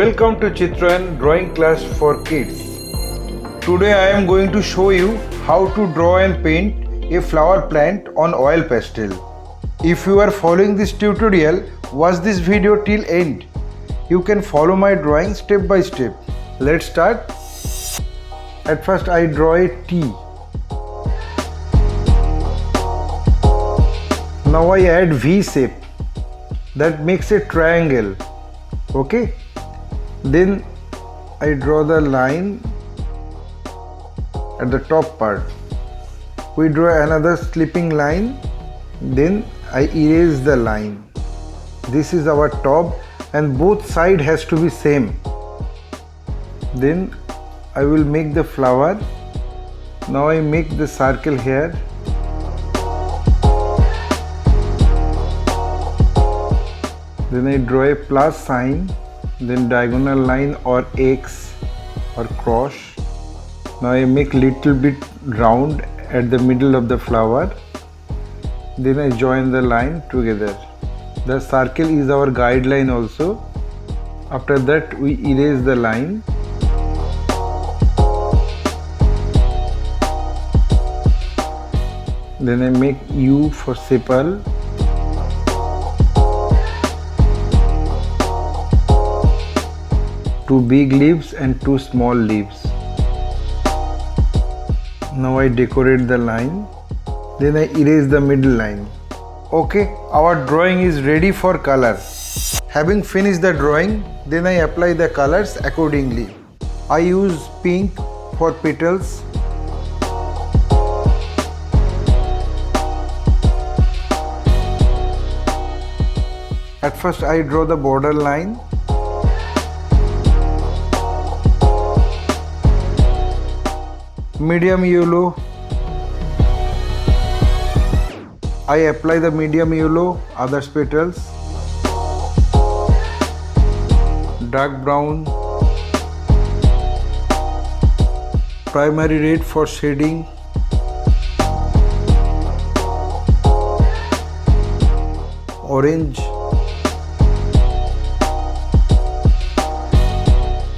Welcome to Chitrayan drawing class for kids. Today I am going to show you how to draw and paint a flower plant on oil pastel. If you are following this tutorial, watch this video till end. You can follow my drawing step by step. Let's start. At first I draw a T. Now I add V shape. That makes a triangle. Okay. Then I draw the line at the top part. We draw another slipping line. Then I erase the line. This is our top and both sides has to be same. Then I will make the flower. Now I make the circle here. Then I draw a plus sign, then diagonal line or X or cross. Now I make little bit round at the middle of the flower. Then I join the line together. The circle is our guideline also. After that we erase the line. Then I make U for sepal. Two big leaves and two small leaves. Now I decorate the line. Then I erase the middle line. Okay, our drawing is ready for color. Having finished the drawing, then I apply the colors accordingly. I use pink for petals. At first I draw the border line. Medium yellow. I apply the medium yellow, others petals. Dark brown. Primary red for shading. Orange.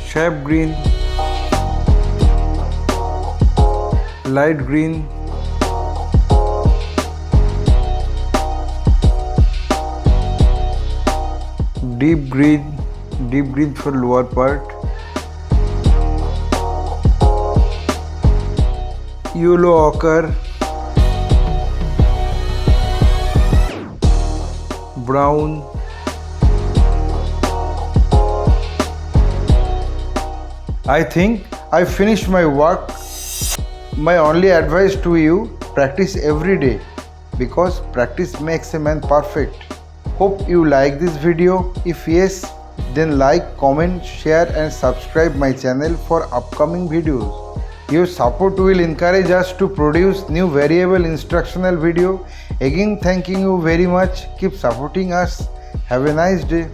Sharp green. Light green. Deep green for lower part. Yellow ochre. Brown. I think I finished my work. My only advice to you, practice every day because practice makes a man perfect. Hope you like this video. If yes, then like, comment, share and subscribe my channel for upcoming videos. Your support will encourage us to produce new variable instructional video. Again, thanking you very much. Keep supporting us. Have a nice day.